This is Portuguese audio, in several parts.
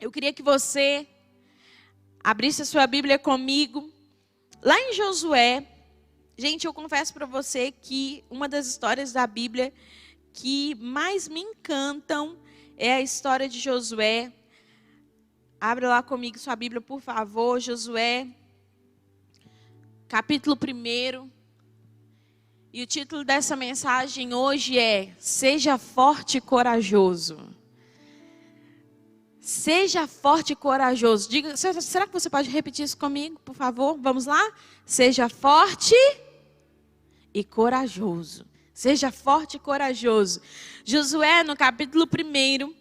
Eu queria que você abrisse a sua Bíblia comigo. Lá em Josué, gente, eu confesso para você que uma das histórias da Bíblia que mais me encantam é a história de Josué. Abra lá comigo sua Bíblia, por favor. Josué, capítulo 1. E o título dessa mensagem hoje é: Seja forte e corajoso. Seja forte e corajoso. Diga, será que você pode repetir isso comigo, por favor? Vamos lá? Seja forte e corajoso. Seja forte e corajoso. Josué, no capítulo 1.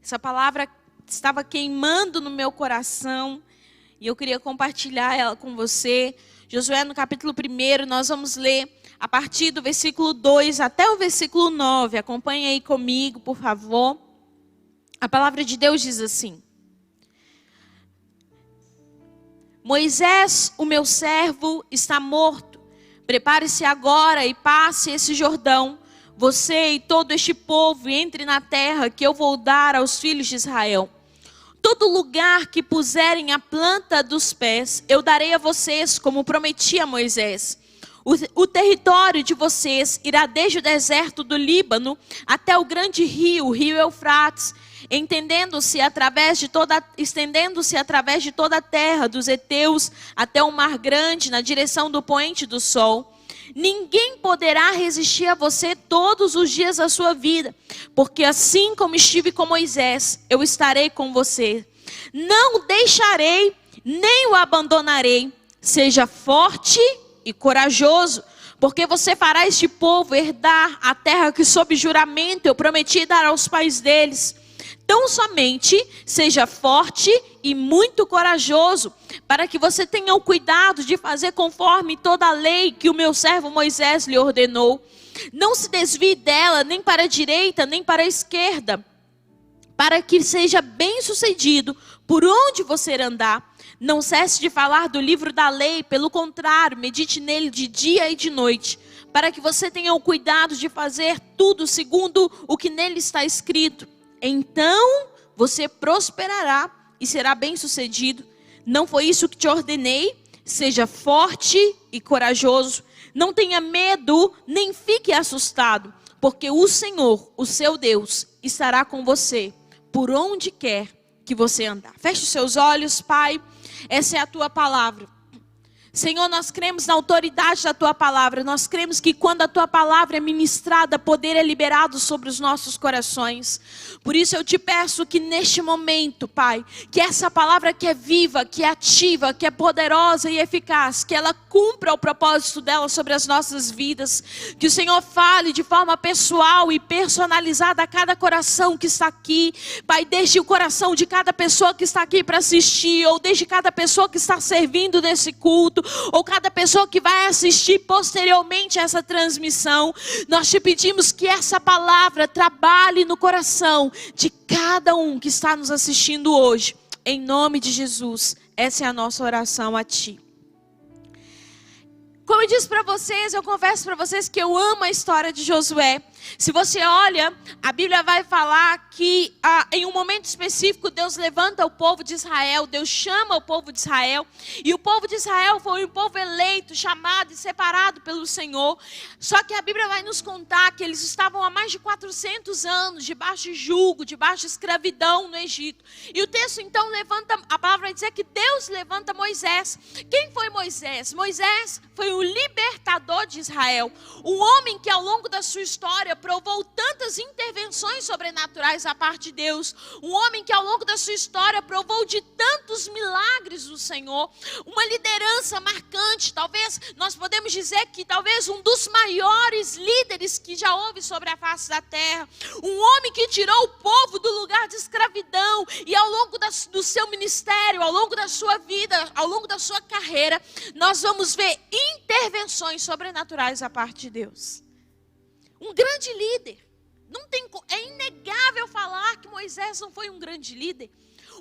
Essa palavra estava queimando no meu coração e eu queria compartilhar ela com você. Josué, no capítulo 1, nós vamos ler a partir do versículo 2 até o versículo 9. Acompanhe aí comigo, por favor. A palavra de Deus diz assim: Moisés, o meu servo, está morto. Prepare-se agora e passe esse Jordão, você e todo este povo, e entre na terra que eu vou dar aos filhos de Israel. Todo lugar que puserem a planta dos pés, eu darei a vocês, como prometi a Moisés. O território de vocês irá desde o deserto do Líbano até o grande rio, o rio Eufrates, estendendo-se através de toda a terra dos heteus até o mar grande, na direção do poente do sol. Ninguém poderá resistir a você todos os dias da sua vida, porque assim como estive com Moisés, eu estarei com você. Não o deixarei, nem o abandonarei. Seja forte e corajoso, porque você fará este povo herdar a terra que sob juramento eu prometi dar aos pais deles. Tão somente seja forte e muito corajoso, para que você tenha o cuidado de fazer conforme toda a lei que o meu servo Moisés lhe ordenou. Não se desvie dela, nem para a direita, nem para a esquerda, para que seja bem sucedido por onde você andar. Não cesse de falar do livro da lei, pelo contrário, medite nele de dia e de noite, para que você tenha o cuidado de fazer tudo segundo o que nele está escrito. Então você prosperará e será bem-sucedido. Não foi isso que te ordenei? Seja forte e corajoso. Não tenha medo, nem fique assustado, porque o Senhor, o seu Deus, estará com você por onde quer que você andar. Feche os seus olhos, Pai. Essa é a tua palavra. Senhor, nós cremos na autoridade da tua palavra. Nós cremos que quando a tua palavra é ministrada, poder é liberado sobre os nossos corações. Por isso eu te peço que neste momento, Pai, que essa palavra que é viva, que é ativa, que é poderosa e eficaz, que ela cumpra o propósito dela sobre as nossas vidas. Que o Senhor fale de forma pessoal e personalizada a cada coração que está aqui. Pai, desde o coração de cada pessoa que está aqui para assistir, ou desde cada pessoa que está servindo nesse culto, ou cada pessoa que vai assistir posteriormente a essa transmissão. Nós te pedimos que essa palavra trabalhe no coração de cada um que está nos assistindo hoje. Em nome de Jesus, essa é a nossa oração a ti. Como eu disse para vocês, eu confesso para vocês que eu amo a história de Josué. Se você olha, a Bíblia vai falar que em um momento específico Deus levanta o povo de Israel, Deus chama o povo de Israel, e o povo de Israel foi um povo eleito, chamado e separado pelo Senhor. Só que a Bíblia vai nos contar que eles estavam há mais de 400 anos debaixo de jugo, debaixo de escravidão no Egito. E o texto então levanta, a palavra vai dizer que Deus levanta Moisés. Quem foi Moisés? Moisés foi o libertador de Israel, um homem que ao longo da sua história provou tantas intervenções sobrenaturais da parte de Deus, um homem que ao longo da sua história provou de tantos milagres do Senhor, uma liderança marcante. Talvez nós podemos dizer que talvez um dos maiores líderes que já houve sobre a face da terra, um homem que tirou o povo do lugar de escravidão, e ao longo do seu ministério, ao longo da sua vida, ao longo da sua carreira, nós vamos ver intervenções sobrenaturais da parte de Deus. Um grande líder. É inegável falar que Moisés não foi um grande líder.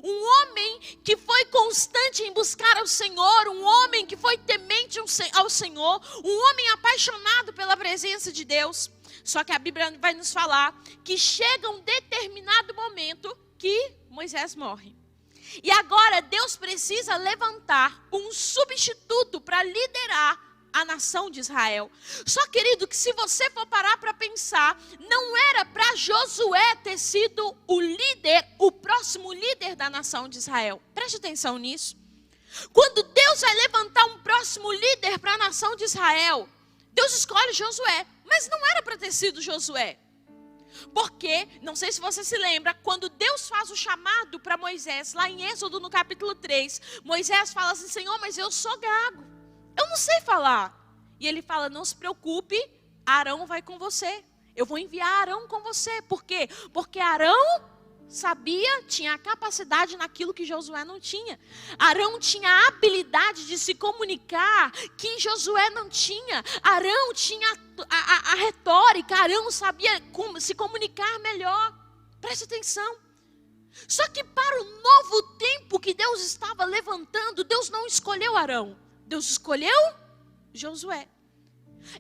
Um homem que foi constante em buscar ao Senhor, um homem que foi temente ao Senhor, um homem apaixonado pela presença de Deus. Só que a Bíblia vai nos falar que chega um determinado Moisés morre. E agora Deus precisa levantar um substituto para liderar a nação de Israel. Só, querido, que se você for parar para pensar, não era para Josué ter sido o líder, o próximo líder da nação de Israel. Preste atenção nisso. Quando Deus vai levantar um próximo líder para a nação de Israel, Deus escolhe Josué, mas não era para ter sido Josué. Porque, não sei se você se lembra, quando Deus faz o chamado para Moisés, lá em Êxodo no capítulo 3, Moisés fala assim: Senhor, mas eu sou gago, eu não sei falar. E ele fala: não se preocupe, Arão vai com você. Eu vou enviar Arão com você. Por quê? Porque Arão sabia, tinha a capacidade naquilo que Josué não tinha. Arão tinha a habilidade de se comunicar que Josué não tinha. Arão tinha a retórica, Arão sabia se comunicar melhor. Preste atenção. Só que para o novo tempo que Deus estava levantando, Deus não escolheu Arão. Deus escolheu Josué.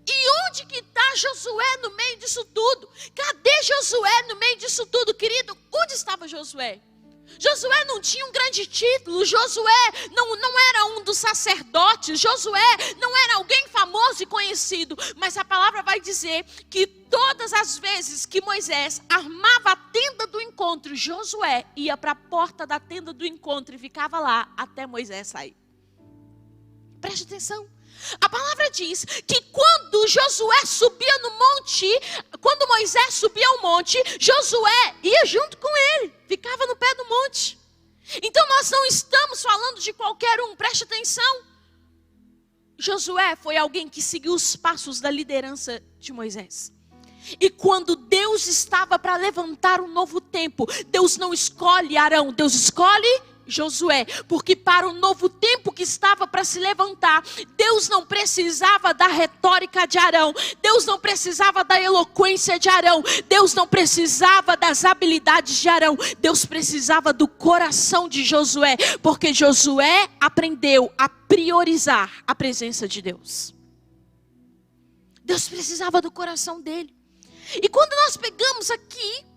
E onde que está Josué no meio disso tudo? Cadê Josué no meio disso tudo, querido? Onde estava Josué? Josué não tinha um grande título. Josué não era um dos sacerdotes. Josué não era alguém famoso e conhecido. Mas a palavra vai dizer que todas as vezes que Moisés armava a tenda do encontro, Josué ia para a porta da tenda do encontro e ficava lá até Moisés sair. Preste atenção. A palavra diz que quando Josué subia no monte, quando Moisés subia ao monte, Josué ia junto com ele, ficava no pé do monte. Então nós não estamos falando de qualquer um, preste atenção. Josué foi alguém que seguiu os passos da liderança de Moisés. E quando Deus estava para levantar um novo tempo, Deus não escolhe Arão, Deus escolhe Josué, porque para o novo tempo que estava para se levantar, Deus não precisava da retórica de Arão, Deus não precisava da eloquência de Arão, Deus não precisava das habilidades de Arão, Deus precisava do coração de Josué, porque Josué aprendeu a priorizar a presença de Deus. Deus precisava do coração dele. E quando nós pegamos aqui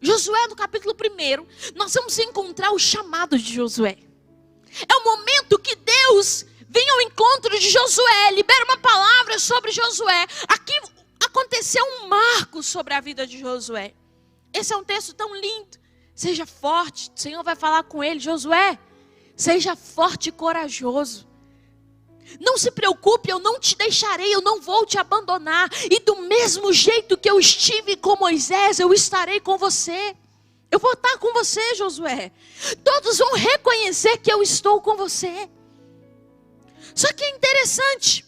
Josué no capítulo 1, nós vamos encontrar o chamado de Josué. É o momento que Deus vem ao encontro de Josué, libera uma palavra sobre Josué. Aqui aconteceu um marco sobre a vida de Josué. Esse é um texto tão lindo. Seja forte, o Senhor vai falar com ele: Josué, seja forte e corajoso. Não se preocupe, eu não te deixarei, eu não vou te abandonar. E do mesmo jeito que eu estive com Moisés, eu estarei com você. Eu vou estar com você, Josué. Todos vão reconhecer que eu estou com você. Só que é interessante,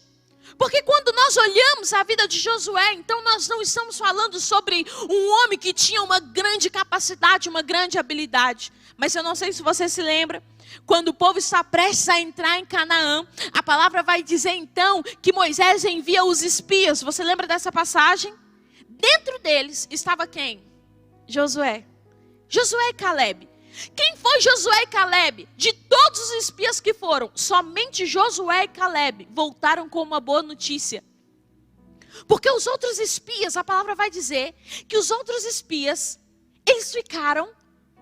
porque quando nós olhamos a vida de Josué, então nós não estamos falando sobre um homem que tinha uma grande capacidade, uma grande habilidade. Mas eu não sei se você se lembra, quando o povo está prestes a entrar em Canaã, a palavra vai dizer então que Moisés envia os espias. Você lembra dessa passagem? Dentro deles estava quem? Josué. Josué e Caleb. Quem foi Josué e Caleb? De todos os espias que foram, somente Josué e Caleb voltaram com uma boa notícia. Porque os outros espias, a palavra vai dizer que os outros espias, eles ficaram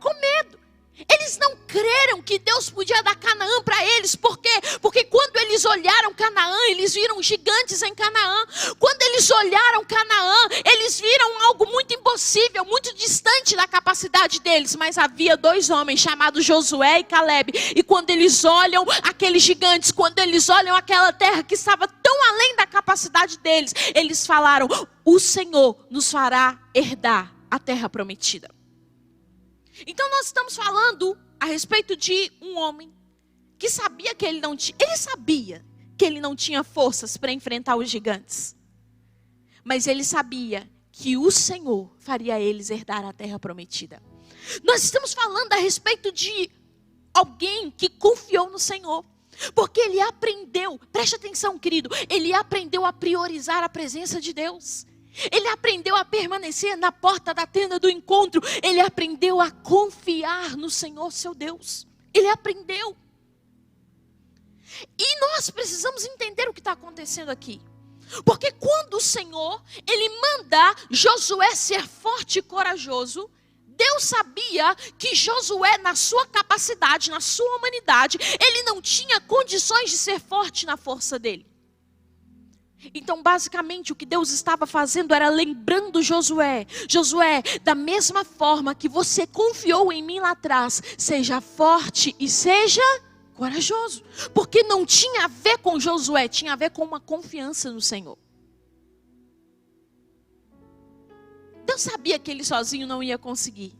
com medo. Eles não creram que Deus podia dar Canaã para eles. Por quê? Porque quando eles olharam Canaã, eles viram gigantes em Canaã. Quando eles olharam Canaã, eles viram algo muito impossível, muito distante da capacidade deles. Mas havia dois homens chamados Josué e Caleb. E quando eles olham aqueles gigantes, quando eles olham aquela terra que estava tão além da capacidade deles, eles falaram: o Senhor nos fará herdar a terra prometida. Então nós estamos falando a respeito de um homem que sabia que ele não tinha forças para enfrentar os gigantes. Mas ele sabia que o Senhor faria eles herdar a terra prometida. Nós estamos falando a respeito de alguém que confiou no Senhor. Porque ele aprendeu, preste atenção, querido, ele aprendeu a priorizar a presença de Deus. Ele aprendeu a permanecer na porta da tenda do encontro. Ele aprendeu a confiar no Senhor, seu Deus. Ele aprendeu. E nós precisamos entender o que está acontecendo aqui. Porque quando o Senhor, Ele manda Josué ser forte e corajoso, Deus sabia que Josué, na sua capacidade, na sua humanidade, ele não tinha condições de ser forte na força dele. Então, basicamente, o que Deus estava fazendo era lembrando Josué: Josué, da mesma forma que você confiou em mim lá atrás, seja forte e seja corajoso. Porque não tinha a ver com Josué, tinha a ver com uma confiança no Senhor. Deus sabia que ele sozinho não ia conseguir,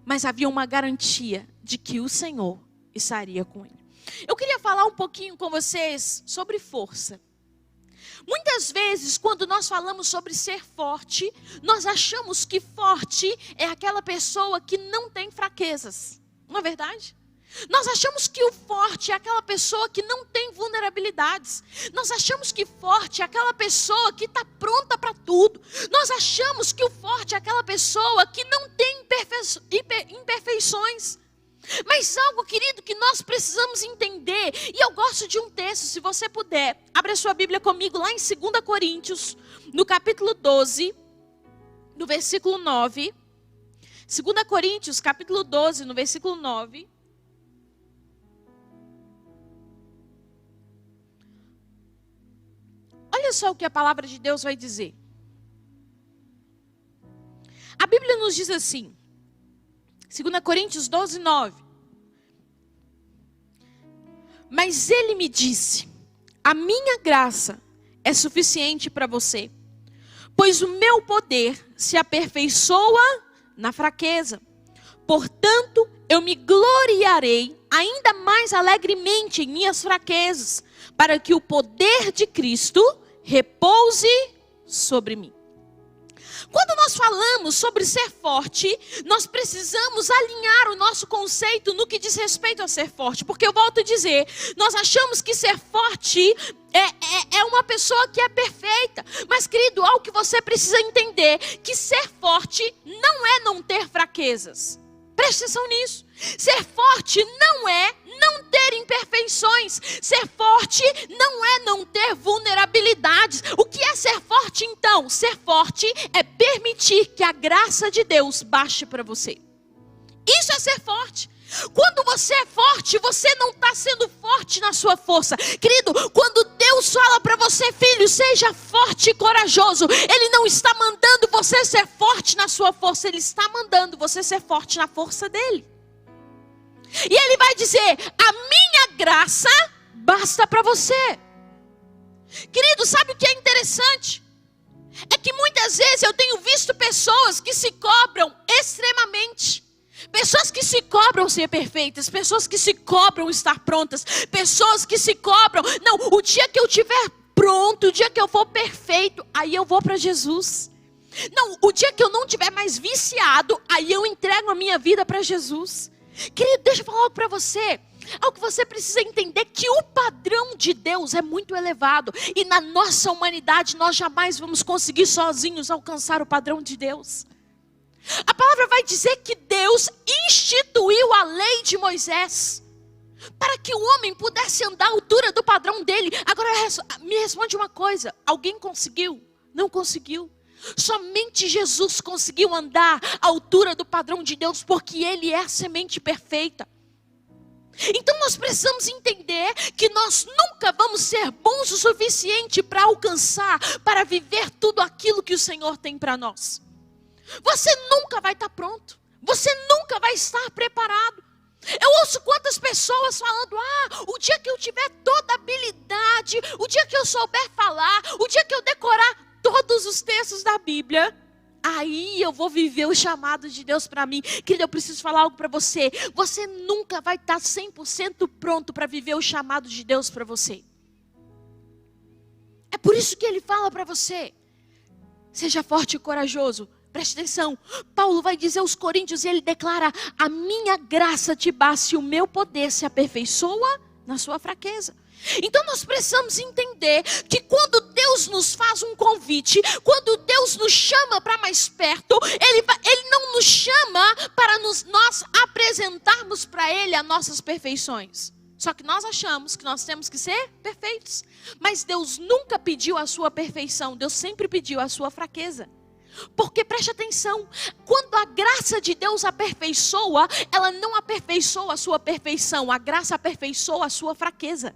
mas havia uma garantia de que o Senhor estaria com ele. Eu queria falar um pouquinho com vocês sobre força. Muitas vezes, quando nós falamos sobre ser forte, nós achamos que forte é aquela pessoa que não tem fraquezas. Não é verdade? Nós achamos que o forte é aquela pessoa que não tem vulnerabilidades. Nós achamos que forte é aquela pessoa que está pronta para tudo. Nós achamos que o forte é aquela pessoa que não tem imperfeições. Mas algo, querido, que nós precisamos entender, e eu gosto de um texto, se você puder, abre a sua Bíblia comigo lá em 2 Coríntios, no capítulo 12, no versículo 9. 2 Coríntios, capítulo 12, no versículo 9. Olha só o que a palavra de Deus vai dizer. A Bíblia nos diz assim, 2 Coríntios 12, 9. Mas ele me disse: a minha graça é suficiente para você, pois o meu poder se aperfeiçoa na fraqueza. Portanto, eu me gloriarei ainda mais alegremente em minhas fraquezas, para que o poder de Cristo repouse sobre mim. Quando nós falamos sobre ser forte, nós precisamos alinhar o nosso conceito no que diz respeito a ser forte. Porque eu volto a dizer, nós achamos que ser forte é uma pessoa que é perfeita. Mas, querido, algo que você precisa entender, que ser forte não é não ter fraquezas. Preste atenção nisso. Ser forte não é não ter imperfeições. Ser forte não é não ter vulnerabilidades. O que é ser forte então? Ser forte é permitir que a graça de Deus baixe para você. Isso é ser forte. Quando você é forte, você não está sendo forte na sua força. Querido, quando Deus fala para você, filho, seja forte e corajoso, Ele não está mandando você ser forte na sua força, Ele está mandando você ser forte na força dEle. E Ele vai dizer: a minha graça basta para você. Querido, sabe o que é interessante? É que muitas vezes eu tenho visto pessoas que se cobram extremamente. Pessoas que se cobram ser perfeitas, pessoas que se cobram estar prontas, pessoas que se cobram, não, o dia que eu estiver pronto, o dia que eu for perfeito, aí eu vou para Jesus. Não, o dia que eu não estiver mais viciado, aí eu entrego a minha vida para Jesus. Querido, deixa eu falar algo para você. Algo que você precisa entender, que o padrão de Deus é muito elevado. E na nossa humanidade nós jamais vamos conseguir sozinhos alcançar o padrão de Deus. A palavra vai dizer que Deus instituiu a lei de Moisés para que o homem pudesse andar à altura do padrão dele. Agora me responde uma coisa: alguém conseguiu? Não conseguiu. Somente Jesus conseguiu andar à altura do padrão de Deus, porque Ele é a semente perfeita. Então nós precisamos entender que nós nunca vamos ser bons o suficiente para alcançar, para viver tudo aquilo que o Senhor tem para nós. Você nunca vai estar pronto. Você nunca vai estar preparado. Eu ouço quantas pessoas falando: o dia que eu tiver toda a habilidade, o dia que eu souber falar, o dia que eu decorar todos os textos da Bíblia, aí eu vou viver o chamado de Deus para mim. Querido, eu preciso falar algo para você. Você nunca vai estar 100% pronto para viver o chamado de Deus para você. É por isso que Ele fala para você: seja forte e corajoso. Preste atenção, Paulo vai dizer aos Coríntios, e ele declara: a minha graça te basta e o meu poder se aperfeiçoa na sua fraqueza. Então nós precisamos entender que quando Deus nos faz um convite, quando Deus nos chama para mais perto, Ele não nos chama para nós apresentarmos para Ele as nossas perfeições. Só que nós achamos que nós temos que ser perfeitos. Mas Deus nunca pediu a sua perfeição, Deus sempre pediu a sua fraqueza. Porque preste atenção, quando a graça de Deus aperfeiçoa, ela não aperfeiçoa a sua perfeição, a graça aperfeiçoa a sua fraqueza.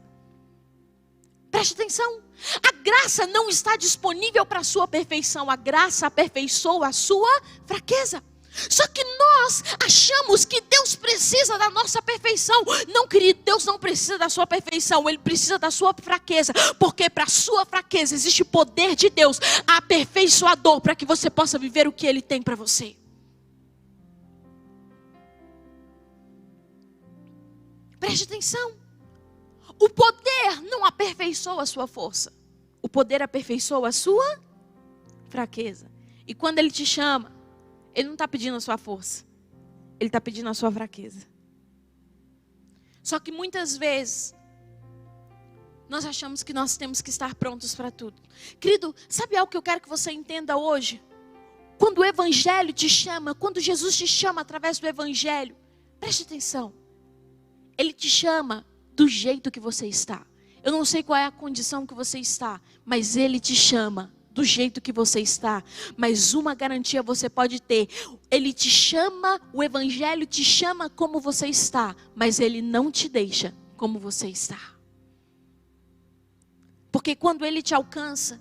Preste atenção, a graça não está disponível para a sua perfeição, a graça aperfeiçoa a sua fraqueza. Só que nós achamos que Deus precisa da nossa perfeição. Não, querido, Deus não precisa da sua perfeição, Ele precisa da sua fraqueza. Porque para a sua fraqueza existe poder de Deus aperfeiçoador para que você possa viver o que Ele tem para você. Preste atenção. O poder não aperfeiçoa a sua força. O poder aperfeiçoa a sua fraqueza. E quando Ele te chama, Ele não está pedindo a sua força. Ele está pedindo a sua fraqueza. Só que muitas vezes, nós achamos que nós temos que estar prontos para tudo. Querido, sabe algo que eu quero que você entenda hoje? Quando o Evangelho te chama, quando Jesus te chama através do Evangelho, preste atenção. Ele te chama do jeito que você está. Eu não sei qual é a condição que você está, mas Ele te chama do jeito que você está. Mas uma garantia você pode ter: Ele te chama, o Evangelho te chama como você está, mas Ele não te deixa como você está. Porque quando Ele te alcança,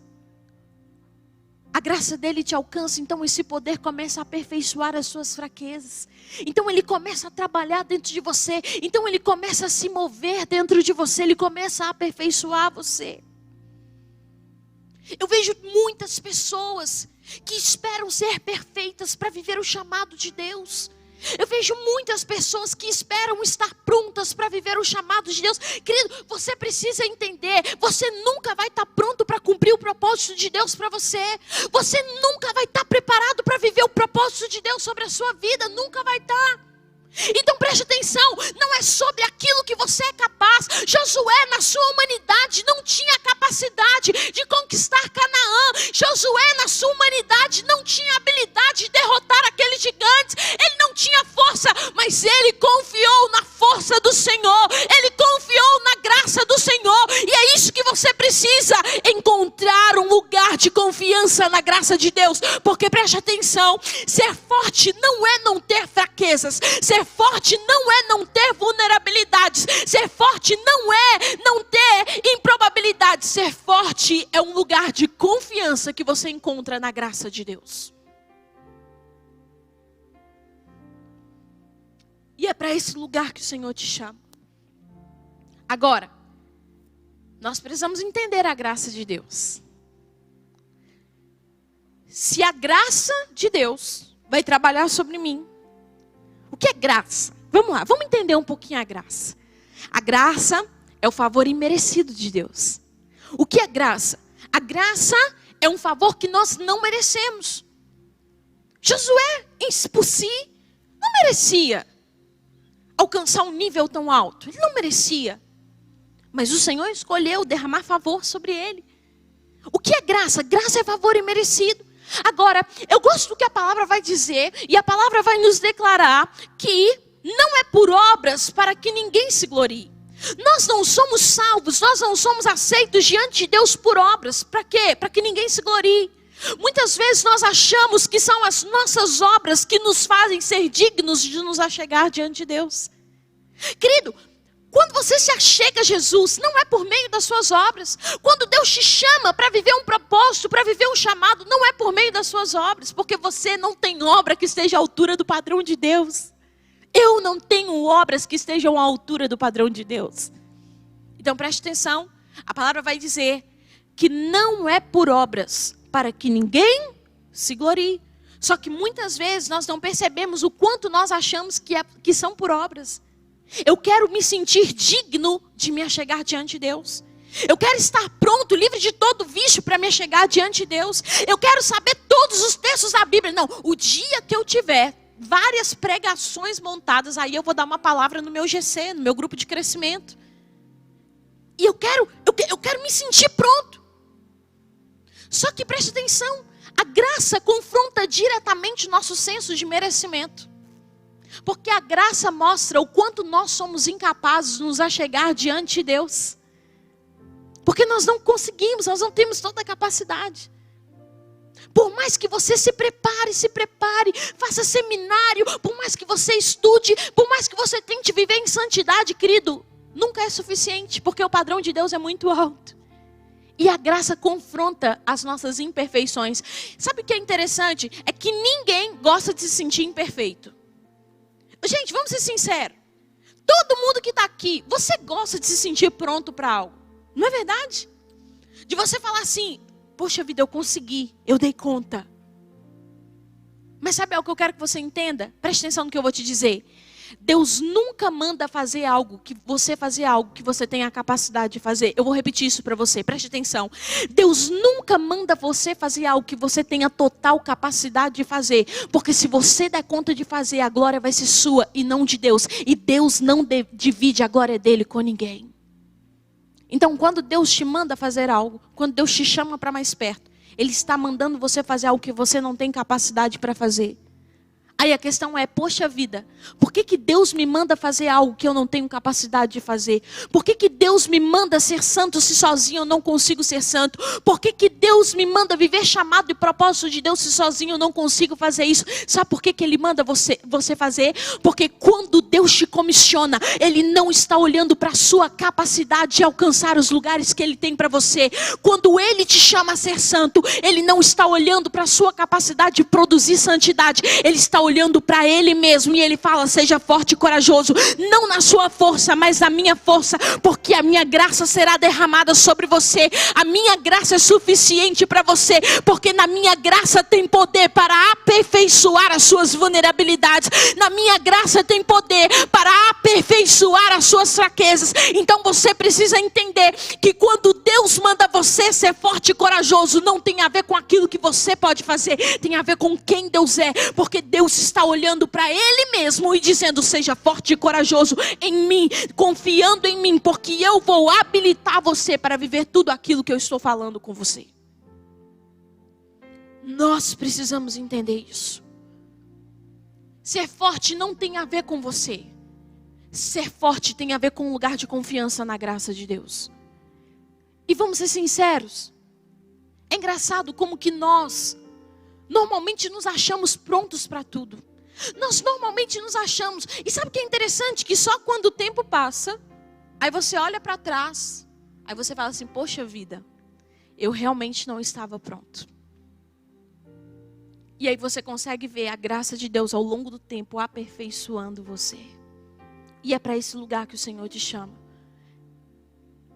a graça dele te alcança, então esse poder começa a aperfeiçoar as suas fraquezas. Então Ele começa a trabalhar dentro de você, então Ele começa a se mover dentro de você, Ele começa a aperfeiçoar você. Eu vejo muitas pessoas que esperam ser perfeitas para viver o chamado de Deus. Eu vejo muitas pessoas que esperam estar prontas para viver o chamado de Deus. Querido, você precisa entender, você nunca vai estar pronto para cumprir o propósito de Deus para você. Você nunca vai estar preparado para viver o propósito de Deus sobre a sua vida, nunca vai estar. Então preste atenção, não é sobre aquilo que você é capaz. Josué na sua humanidade não tinha capacidade de conquistar Canaã. Josué na sua humanidade não tinha habilidade de derrotar aqueles gigantes. Ele não tinha força, mas ele confiou na força do Senhor. Ele confiou na graça do Senhor. E é isso que você precisa, encontrar um lugar de confiança na graça de Deus. Porque preste atenção, ser forte não é não ter fraquezas. Ser forte não é não ter vulnerabilidades. Ser forte não é não ter improbabilidades. Ser forte é um lugar de confiança que você encontra na graça de Deus. E é para esse lugar que o Senhor te chama. Agora, nós precisamos entender a graça de Deus. Se a graça de Deus vai trabalhar sobre mim, o que é graça? Vamos lá, vamos entender um pouquinho a graça. A graça é o favor imerecido de Deus. O que é graça? A graça é um favor que nós não merecemos. Josué, por si, não merecia alcançar um nível tão alto. Ele não merecia. Mas o Senhor escolheu derramar favor sobre ele. O que é graça? Graça é favor imerecido. Agora, eu gosto do que a palavra vai dizer, e a palavra vai nos declarar que não é por obras para que ninguém se glorie. Nós não somos salvos, nós não somos aceitos diante de Deus por obras. Para quê? Para que ninguém se glorie. Muitas vezes nós achamos que são as nossas obras que nos fazem ser dignos de nos achegar diante de Deus. Querido, quando você se achega a Jesus, não é por meio das suas obras. Quando Deus te chama para viver um propósito, para viver um chamado, não é por meio das suas obras. Porque você não tem obra que esteja à altura do padrão de Deus. Eu não tenho obras que estejam à altura do padrão de Deus. Então preste atenção, a palavra vai dizer que não é por obras para que ninguém se glorie. Só que muitas vezes nós não percebemos o quanto nós achamos que são por obras. Eu quero me sentir digno de me achegar diante de Deus. Eu quero estar pronto, livre de todo vício para me achegar diante de Deus. Eu quero saber todos os textos da Bíblia. Não, o dia que eu tiver várias pregações montadas, aí eu vou dar uma palavra no meu GC, no meu grupo de crescimento. E eu quero me sentir pronto. Só que preste atenção, a graça confronta diretamente o nosso senso de merecimento. Porque a graça mostra o quanto nós somos incapazes de nos achegar diante de Deus. Porque nós não conseguimos, nós não temos toda a capacidade. Por mais que você se prepare, faça seminário, por mais que você estude, por mais que você tente viver em santidade, querido, nunca é suficiente, porque o padrão de Deus é muito alto. E a graça confronta as nossas imperfeições. Sabe o que é interessante? É que ninguém gosta de se sentir imperfeito. Gente, vamos ser sinceros. Todo mundo que está aqui, você gosta de se sentir pronto para algo. Não é verdade? De você falar assim, poxa vida, eu consegui, eu dei conta. Mas sabe o que eu quero que você entenda? Preste atenção no que eu vou te dizer. Deus nunca manda fazer algo que você tenha a capacidade de fazer. Eu vou repetir isso para você, preste atenção. Deus nunca manda você fazer algo que você tenha total capacidade de fazer. Porque se você der conta de fazer, a glória vai ser sua e não de Deus. E Deus não divide a glória dele com ninguém. Então, quando Deus te manda fazer algo, quando Deus te chama para mais perto, Ele está mandando você fazer algo que você não tem capacidade para fazer. Aí a questão é, poxa vida, por que Deus me manda fazer algo que eu não tenho capacidade de fazer? Por que Deus me manda ser santo se sozinho eu não consigo ser santo? Por que Deus me manda viver chamado e propósito de Deus se sozinho eu não consigo fazer isso? Sabe por que Ele manda você fazer? Porque quando Deus te comissiona, Ele não está olhando para a sua capacidade de alcançar os lugares que Ele tem para você. Quando Ele te chama a ser santo, Ele não está olhando para a sua capacidade de produzir santidade. Ele está olhando para Ele mesmo e Ele fala, seja forte e corajoso, não na sua força, mas na minha força, porque a minha graça será derramada sobre você. A minha graça é suficiente para você, porque na minha graça tem poder para aperfeiçoar as suas vulnerabilidades. Na minha graça tem poder para aperfeiçoar as suas fraquezas. Então você precisa entender que quando Deus manda você ser forte e corajoso, não tem a ver com aquilo que você pode fazer, tem a ver com quem Deus é, porque Deus está olhando para Ele mesmo e dizendo, seja forte e corajoso em mim, confiando em mim, porque eu vou habilitar você para viver tudo aquilo que eu estou falando com você. Nós precisamos entender isso. Ser forte não tem a ver com você. Ser forte tem a ver com um lugar de confiança na graça de Deus. E vamos ser sinceros, é engraçado como que nós normalmente nos achamos prontos para tudo. Nós normalmente nos achamos. E sabe o que é interessante? Que só quando o tempo passa, aí você olha para trás, aí você fala assim, poxa vida, eu realmente não estava pronto. E aí você consegue ver a graça de Deus ao longo do tempo aperfeiçoando você. E é para esse lugar que o Senhor te chama.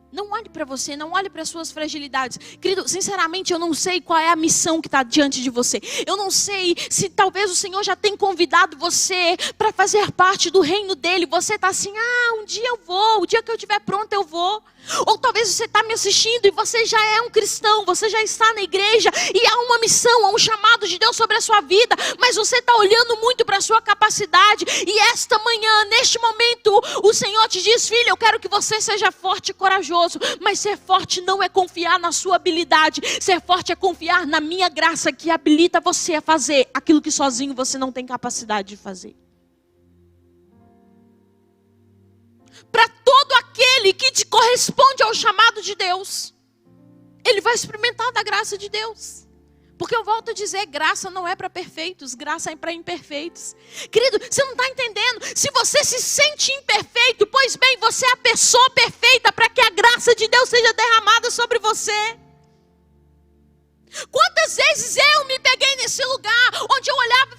Não olhe para você, não olhe para as suas fragilidades. Querido, sinceramente eu não sei qual é a missão que está diante de você. Eu não sei se talvez o Senhor já tem convidado você para fazer parte do reino dele. Você está assim, um dia eu vou, o dia que eu estiver pronto eu vou. Ou talvez você está me assistindo e você já é um cristão, você já está na igreja e há uma missão, há um chamado de Deus sobre a sua vida, mas você está olhando muito para a sua capacidade. E esta manhã, neste momento, o Senhor te diz, filha, eu quero que você seja forte e corajoso. Mas ser forte não é confiar na sua habilidade, ser forte é confiar na minha graça que habilita você a fazer aquilo que sozinho você não tem capacidade de fazer. Para todo aquele que te corresponde ao chamado de Deus, ele vai experimentar da graça de Deus. Porque eu volto a dizer, graça não é para perfeitos, graça é para imperfeitos. Querido, você não está entendendo? Se você se sente imperfeito, pois bem, você é a pessoa perfeita para que a graça de Deus seja derramada sobre você. Quantas vezes eu me peguei nesse lugar, onde eu olhava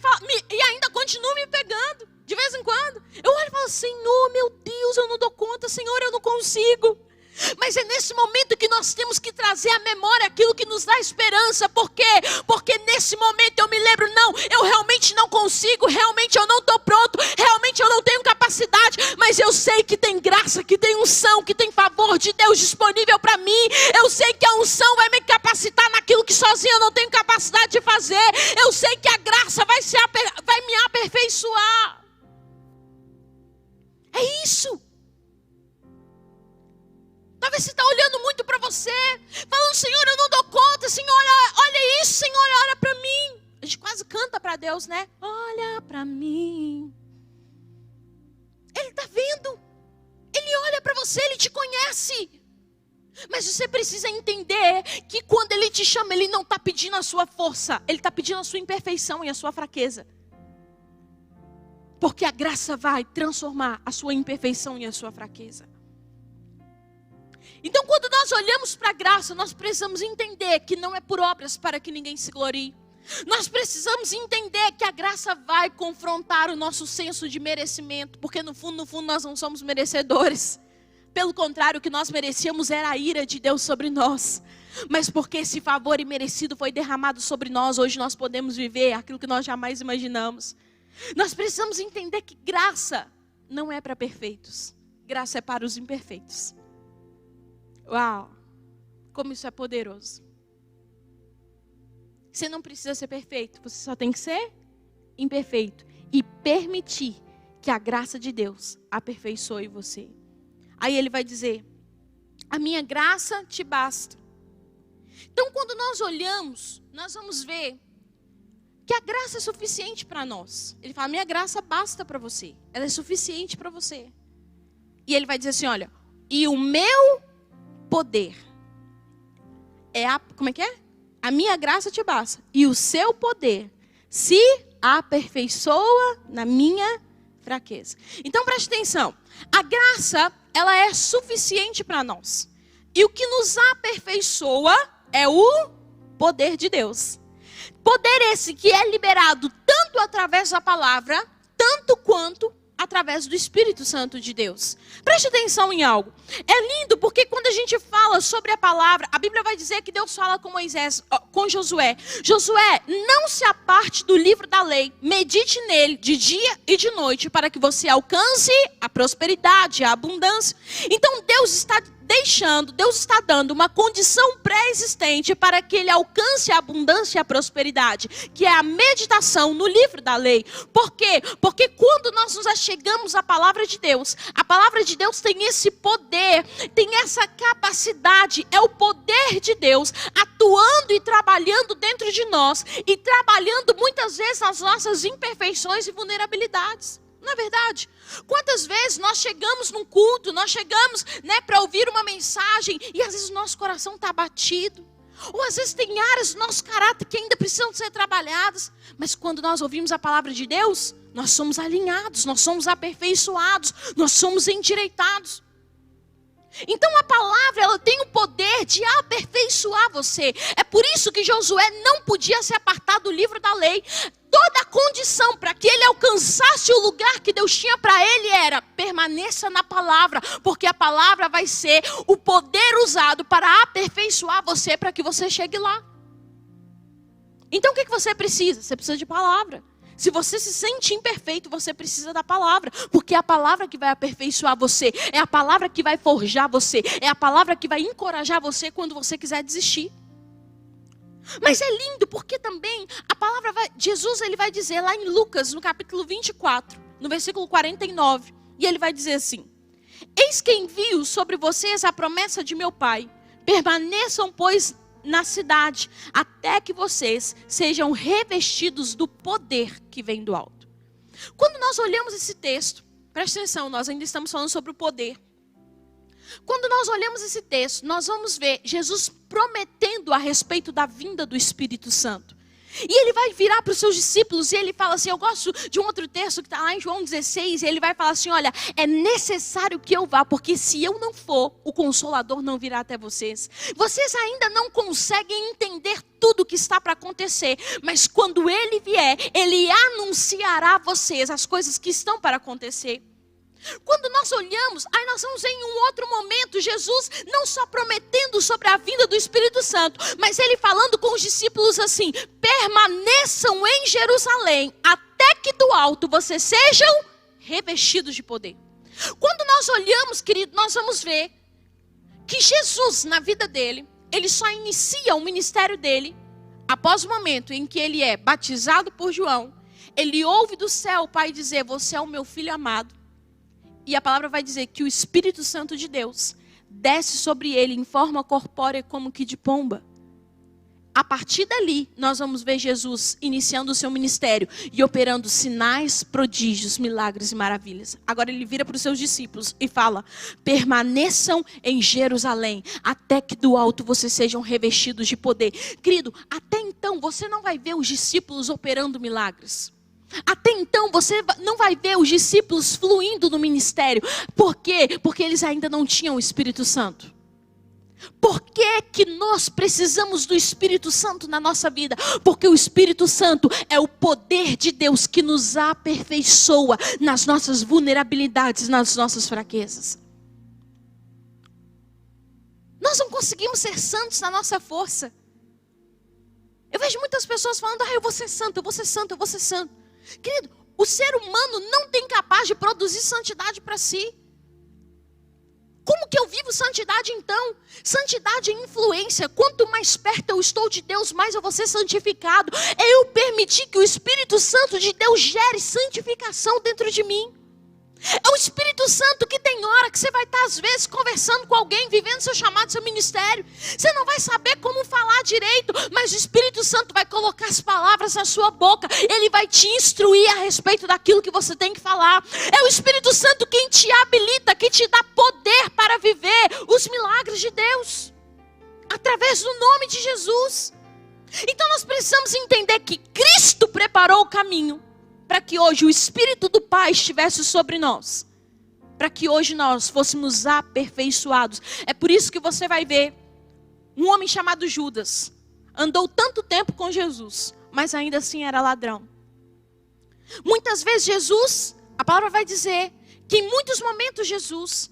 e ainda continuo me pegando, de vez em quando. Eu olho e falo, Senhor, meu Deus, eu não dou conta, Senhor, eu não consigo. Mas é nesse momento que nós temos que trazer à memória aquilo que nos dá esperança. Por quê? Porque nesse momento eu me lembro, não, eu realmente não consigo, realmente eu não estou pronto, realmente eu não tenho capacidade, mas eu sei que tem graça, que tem unção, que tem favor de Deus disponível para mim. Eu sei que a unção vai me capacitar naquilo que sozinho eu não tenho capacidade de fazer. Eu sei que a graça vai me aperfeiçoar. É isso. Talvez você está olhando muito para você, falando, Senhor, eu não dou conta, Senhor, olha isso, Senhor, olha para mim. A gente quase canta para Deus, né? Olha para mim. Ele está vendo. Ele olha para você, Ele te conhece. Mas você precisa entender que quando Ele te chama, Ele não está pedindo a sua força. Ele está pedindo a sua imperfeição e a sua fraqueza. Porque a graça vai transformar a sua imperfeição e a sua fraqueza. Então, quando nós olhamos para a graça, nós precisamos entender que não é por obras para que ninguém se glorie. Nós precisamos entender que a graça vai confrontar o nosso senso de merecimento. Porque no fundo, nós não somos merecedores. Pelo contrário, o que nós merecíamos era a ira de Deus sobre nós. Mas porque esse favor imerecido foi derramado sobre nós, hoje nós podemos viver aquilo que nós jamais imaginamos. Nós precisamos entender que graça não é para perfeitos. Graça é para os imperfeitos. Uau! Como isso é poderoso. Você não precisa ser perfeito, você só tem que ser imperfeito. E permitir que a graça de Deus aperfeiçoe você. Aí ele vai dizer, a minha graça te basta. Então quando nós olhamos, nós vamos ver que a graça é suficiente para nós. Ele fala, minha graça basta para você. Ela é suficiente para você. E ele vai dizer assim, olha, e o meu poder como é que é? A minha graça te basta. E o seu poder se aperfeiçoa na minha fraqueza. Então preste atenção. A graça, ela é suficiente para nós. E o que nos aperfeiçoa é o poder de Deus. Poder esse que é liberado tanto através da palavra, tanto quanto através do Espírito Santo de Deus. Preste atenção em algo. É lindo porque quando a gente fala sobre a palavra, a Bíblia vai dizer que Deus fala com Moisés, com Josué. Josué, não se aparte do livro da lei, medite nele de dia e de noite para que você alcance a prosperidade, a abundância. Então Deus está dando uma condição pré-existente para que ele alcance a abundância e a prosperidade, que é a meditação no livro da lei. Por quê? Porque quando nós nos achegamos à palavra de Deus, a palavra de Deus tem esse poder, tem essa capacidade, é o poder de Deus atuando e trabalhando dentro de nós, e trabalhando muitas vezes as nossas imperfeições e vulnerabilidades. Não é verdade? Quantas vezes nós chegamos num culto, nós chegamos para ouvir uma mensagem e às vezes o nosso coração está abatido. Ou às vezes tem áreas do nosso caráter que ainda precisam ser trabalhadas. Mas quando nós ouvimos a palavra de Deus, nós somos alinhados, nós somos aperfeiçoados, nós somos endireitados. Então a palavra, ela tem o poder de aperfeiçoar você. É por isso que Josué não podia se apartar do livro da lei. Toda a condição para que ele alcançasse o lugar que Deus tinha para ele era: permaneça na palavra, porque a palavra vai ser o poder usado para aperfeiçoar você, para que você chegue lá. Então o que você precisa? Você precisa de palavra. Se você se sente imperfeito, você precisa da palavra, porque é a palavra que vai aperfeiçoar você, é a palavra que vai forjar você, é a palavra que vai encorajar você quando você quiser desistir. Mas é lindo porque também a palavra Jesus ele vai dizer lá em Lucas, no capítulo 24, no versículo 49, e ele vai dizer assim: eis que envio sobre vocês a promessa de meu Pai, permaneçam, pois, na cidade, até que vocês sejam revestidos do poder que vem do alto. Quando nós olhamos esse texto, presta atenção, nós ainda estamos falando sobre o poder. Quando nós olhamos esse texto, nós vamos ver Jesus prometendo a respeito da vinda do Espírito Santo. E ele vai virar para os seus discípulos e ele fala assim, eu gosto de um outro texto que está lá em João 16, e ele vai falar assim, olha, é necessário que eu vá, porque se eu não for, o Consolador não virá até vocês. Vocês ainda não conseguem entender tudo o que está para acontecer, mas quando ele vier, ele anunciará a vocês as coisas que estão para acontecer. Quando nós olhamos, aí nós vamos ver em um outro momento Jesus não só prometendo sobre a vinda do Espírito Santo, mas ele falando com os discípulos assim: permaneçam em Jerusalém até que do alto vocês sejam revestidos de poder. Quando nós olhamos, querido, nós vamos ver que Jesus, na vida dele, ele só inicia o ministério dele após o momento em que ele é batizado por João. Ele ouve do céu o Pai dizer: você é o meu filho amado. E a palavra vai dizer que o Espírito Santo de Deus desce sobre ele em forma corpórea como que de pomba. A partir dali, nós vamos ver Jesus iniciando o seu ministério e operando sinais, prodígios, milagres e maravilhas. Agora ele vira para os seus discípulos e fala: permaneçam em Jerusalém, até que do alto vocês sejam revestidos de poder. Querido, até então você não vai ver os discípulos operando milagres. Até então você não vai ver os discípulos fluindo no ministério. Por quê? Porque eles ainda não tinham o Espírito Santo. Por que que nós precisamos do Espírito Santo na nossa vida? Porque o Espírito Santo é o poder de Deus que nos aperfeiçoa nas nossas vulnerabilidades, nas nossas fraquezas. Nós não conseguimos ser santos na nossa força. Eu vejo muitas pessoas falando: eu vou ser santo, eu vou ser santo, eu vou ser santo. Querido, o ser humano não tem capaz de produzir santidade para si. Como que eu vivo santidade então? Santidade é influência. Quanto mais perto eu estou de Deus, mais eu vou ser santificado. É eu permitir que o Espírito Santo de Deus gere santificação dentro de mim. É o Espírito Santo que tem hora que você vai estar às vezes conversando com alguém, vivendo seu chamado, seu ministério. Você não vai saber como falar direito, mas o Espírito Santo vai colocar as palavras na sua boca. Ele vai te instruir a respeito daquilo que você tem que falar. É o Espírito Santo quem te habilita, que te dá poder para viver os milagres de Deus, através do nome de Jesus. Então nós precisamos entender que Cristo preparou o caminho para que hoje o Espírito do Pai estivesse sobre nós, para que hoje nós fôssemos aperfeiçoados. É por isso que você vai ver um homem chamado Judas, andou tanto tempo com Jesus, mas ainda assim era ladrão. Muitas vezes Jesus, a palavra vai dizer que em muitos momentos Jesus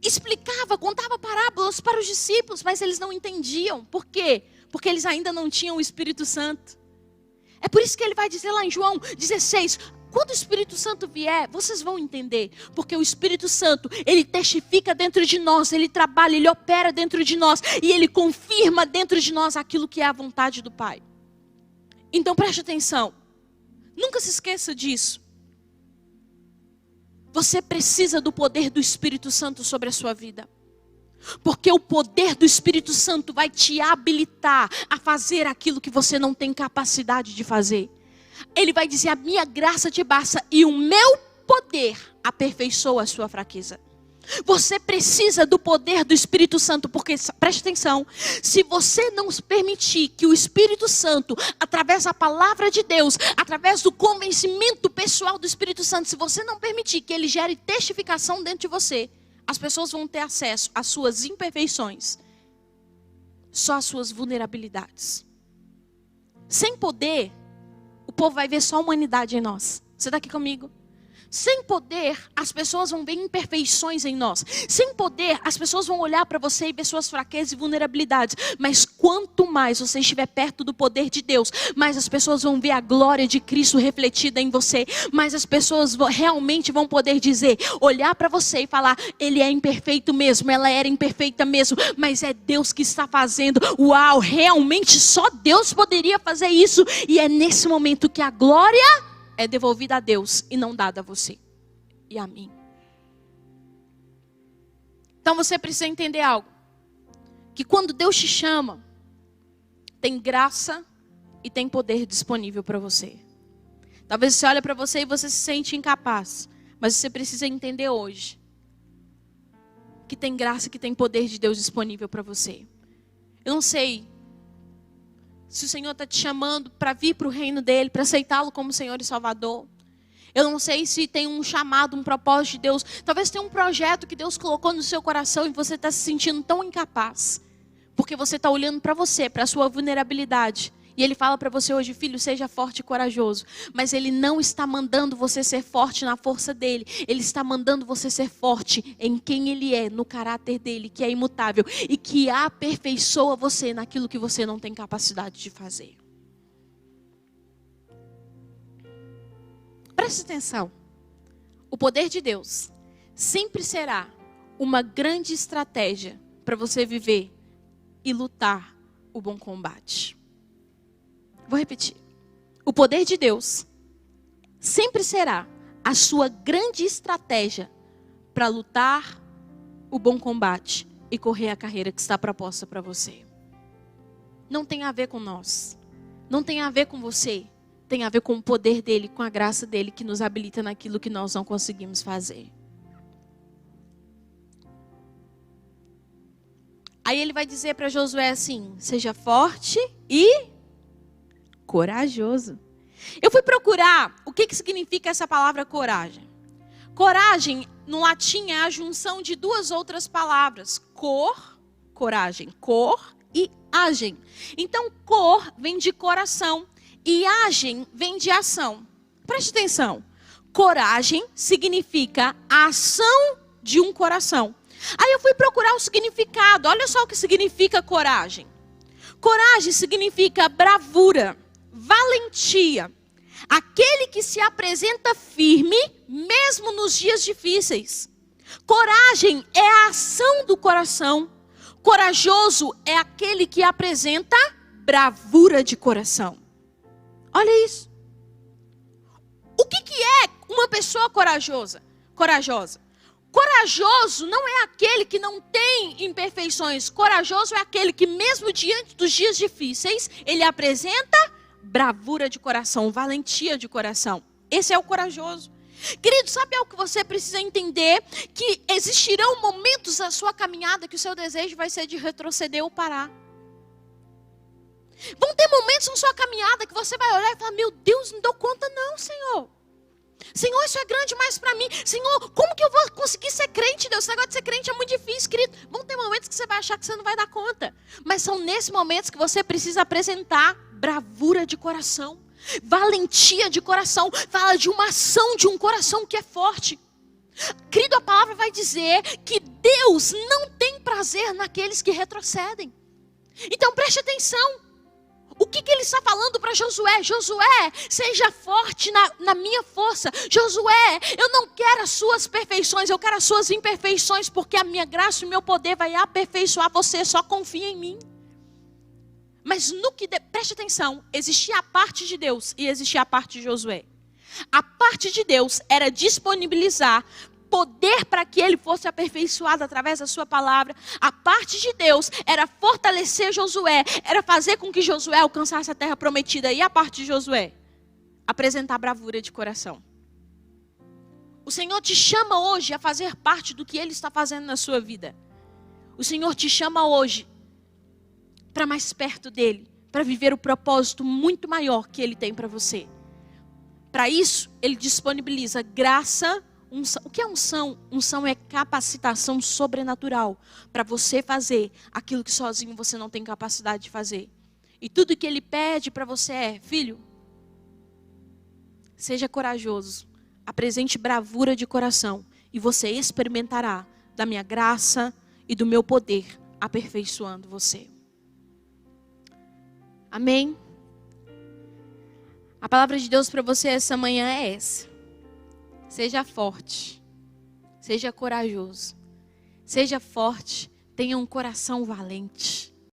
explicava, contava parábolas para os discípulos, mas eles não entendiam. Por quê? Porque eles ainda não tinham o Espírito Santo. É por isso que ele vai dizer lá em João 16, quando o Espírito Santo vier, vocês vão entender. Porque o Espírito Santo, ele testifica dentro de nós, ele trabalha, ele opera dentro de nós, e ele confirma dentro de nós aquilo que é a vontade do Pai. Então preste atenção, nunca se esqueça disso. Você precisa do poder do Espírito Santo sobre a sua vida. Porque o poder do Espírito Santo vai te habilitar a fazer aquilo que você não tem capacidade de fazer. Ele vai dizer: a minha graça te basta e o meu poder aperfeiçoa a sua fraqueza. Você precisa do poder do Espírito Santo, porque, preste atenção, se você não permitir que o Espírito Santo, através da palavra de Deus, através do convencimento pessoal do Espírito Santo, se você não permitir que ele gere testificação dentro de você, as pessoas vão ter acesso às suas imperfeições, só às suas vulnerabilidades. Sem poder, o povo vai ver só a humanidade em nós. Você está aqui comigo? Sem poder, as pessoas vão ver imperfeições em nós. Sem poder, as pessoas vão olhar para você e ver suas fraquezas e vulnerabilidades. Mas quanto mais você estiver perto do poder de Deus, mais as pessoas vão ver a glória de Cristo refletida em você. Mais as pessoas realmente vão poder dizer, olhar para você e falar: ele é imperfeito mesmo, ela era imperfeita mesmo, mas é Deus que está fazendo. Uau, realmente só Deus poderia fazer isso. E é nesse momento que a glória é devolvida a Deus e não dada a você e a mim. Então você precisa entender algo. Que quando Deus te chama, tem graça e tem poder disponível para você. Talvez você olhe para você e você se sente incapaz. Mas você precisa entender hoje que tem graça e que tem poder de Deus disponível para você. Eu não sei se o Senhor está te chamando para vir para o reino dele, para aceitá-lo como Senhor e Salvador. Eu não sei se tem um chamado, um propósito de Deus. Talvez tenha um projeto que Deus colocou no seu coração e você está se sentindo tão incapaz. Porque você está olhando para você, para a sua vulnerabilidade. E Ele fala para você hoje: filho, seja forte e corajoso. Mas Ele não está mandando você ser forte na força dEle. Ele está mandando você ser forte em quem Ele é, no caráter dEle, que é imutável. E que aperfeiçoa você naquilo que você não tem capacidade de fazer. Preste atenção. O poder de Deus sempre será uma grande estratégia para você viver e lutar o bom combate. Vou repetir. O poder de Deus sempre será a sua grande estratégia para lutar o bom combate e correr a carreira que está proposta para você. não tem a ver com nós. Não tem a ver com você. Tem a ver com o poder dele, com a graça dele que nos habilita naquilo que nós não conseguimos fazer. Aí ele vai dizer para Josué assim: seja forte e corajoso. Eu fui procurar o que significa essa palavra coragem. Coragem, no latim, é a junção de duas outras palavras. Coragem. Cor e agem. Então, cor vem de coração e agem vem de ação. Preste atenção. Coragem significa a ação de um coração. Aí eu fui procurar o significado. Olha só o que significa coragem. Coragem significa bravura, valentia. Aquele que se apresenta firme, mesmo nos dias difíceis. Coragem é a ação do coração. Corajoso é aquele que apresenta bravura de coração. Olha isso. O que é uma pessoa corajosa? Corajoso não é aquele que não tem imperfeições. Corajoso é aquele que mesmo diante dos dias difíceis, ele apresenta bravura de coração, valentia de coração. Esse é o corajoso. Querido, sabe algo que você precisa entender? Que existirão momentos na sua caminhada que o seu desejo vai ser de retroceder ou parar. Vão ter momentos na sua caminhada que você vai olhar e falar: meu Deus, não dou conta não, Senhor. Senhor, isso é grande demais para mim. Senhor, como que eu vou conseguir ser crente, Deus? Esse negócio de ser crente é muito difícil, querido. Vão ter momentos que você vai achar que você não vai dar conta. Mas são nesses momentos que você precisa apresentar bravura de coração, valentia de coração. Fala de uma ação de um coração que é forte. Querido, a palavra vai dizer que Deus não tem prazer naqueles que retrocedem. Então preste atenção. O que ele está falando para Josué? Josué, seja forte na minha força. Josué, eu não quero as suas perfeições, eu quero as suas imperfeições, porque a minha graça e o meu poder vai aperfeiçoar você, só confia em mim. Mas preste atenção, existia a parte de Deus e existia a parte de Josué. A parte de Deus era disponibilizar poder para que ele fosse aperfeiçoado através da sua palavra. A parte de Deus era fortalecer Josué, era fazer com que Josué alcançasse a terra prometida. E a parte de Josué? Apresentar bravura de coração. O Senhor te chama hoje a fazer parte do que Ele está fazendo na sua vida. O Senhor te chama hoje para mais perto dEle, para viver o propósito muito maior que Ele tem para você. Para isso, Ele disponibiliza graça. O que é unção? Unção é capacitação sobrenatural para você fazer aquilo que sozinho você não tem capacidade de fazer. E tudo que Ele pede para você é: filho, seja corajoso, apresente bravura de coração e você experimentará da minha graça e do meu poder aperfeiçoando você. Amém? A palavra de Deus para você essa manhã é essa. Seja forte, seja corajoso, seja forte, tenha um coração valente.